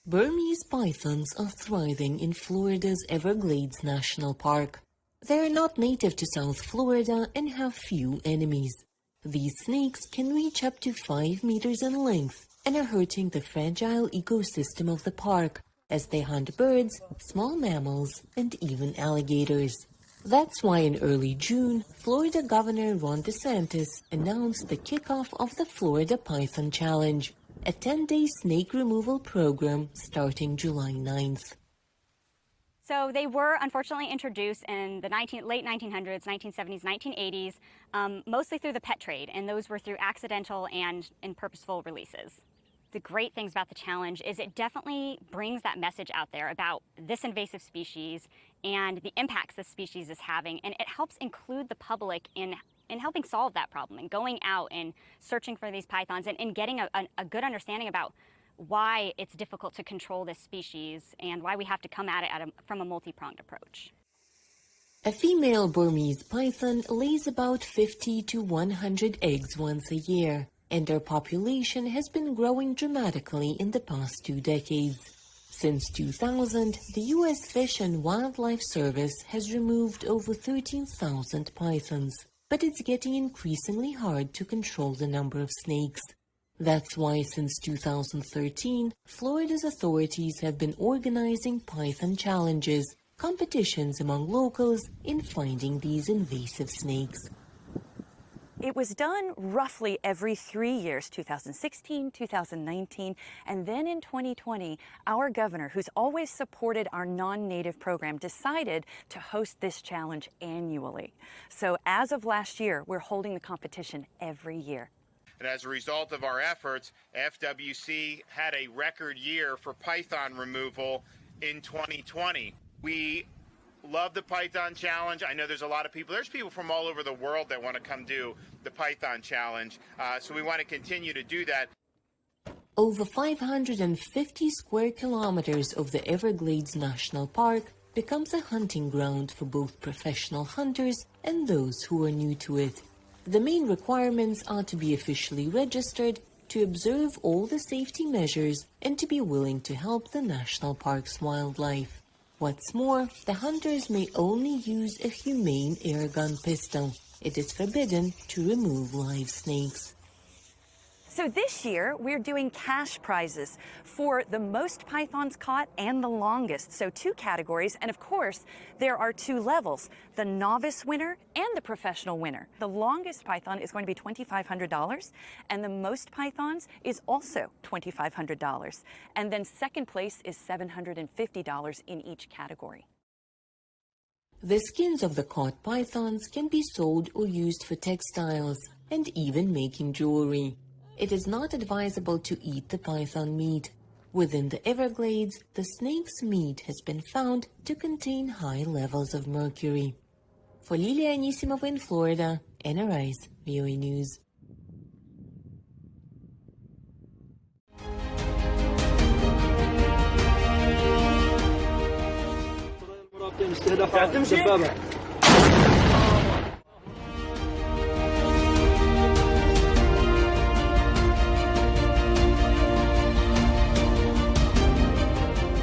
Burmese pythons are thriving in Florida's Everglades National Park. They are not native to South Florida and have few enemies. These snakes can reach up to 5 meters in length and are hurting the fragile ecosystem of the park as they hunt birds, small mammals, and even alligators. That's why in early June, Florida Governor Ron DeSantis announced the kickoff of the Florida Python Challenge, a 10-day snake removal program starting July 9th. So they were unfortunately introduced in the late 1900s, 1970s, 1980s, mostly through the pet trade, and those were through accidental and purposeful releases. The great things about the challenge is it definitely brings that message out there about this invasive species and the impacts this species is having, and it helps include the public in helping solve that problem and going out and searching for these pythons and getting a good understanding about why it's difficult to control this species and why we have to come at it from a multi-pronged approach. A female Burmese python lays about 50 to 100 eggs once a year, and their population has been growing dramatically in the past 2 decades. Since 2000, the U.S. Fish and Wildlife Service has removed over 13,000 pythons, but it's getting increasingly hard to control the number of snakes. That's why since 2013, Florida's authorities have been organizing python challenges, competitions among locals in finding these invasive snakes. It was done roughly every 3 years, 2016, 2019, and then in 2020, our governor, who's always supported our non-native program, decided to host this challenge annually. So as of last year, we're holding the competition every year. And as a result of our efforts, FWC had a record year for python removal in 2020. We love the Python Challenge. I know there's a lot of people. There's people from all over the world that want to come do the Python Challenge. So we want to continue to do that. Over 550 square kilometers of the Everglades National Park becomes a hunting ground for both professional hunters and those who are new to it. The main requirements are to be officially registered, to observe all the safety measures, and to be willing to help the national park's wildlife. What's more, the hunters may only use a humane airgun pistol. It is forbidden to remove live snakes. So this year, we're doing cash prizes for the most pythons caught and the longest. So 2 categories, and of course, there are 2 levels, the novice winner and the professional winner. The longest python is going to be $2,500, and the most pythons is also $2,500. And then second place is $750 in each category. The skins of the caught pythons can be sold or used for textiles and even making jewelry. It is not advisable to eat the python meat. Within the Everglades, the snake's meat has been found to contain high levels of mercury. For Lilia Anisimova in Florida, Anna Rice, VOA News. تعتمشي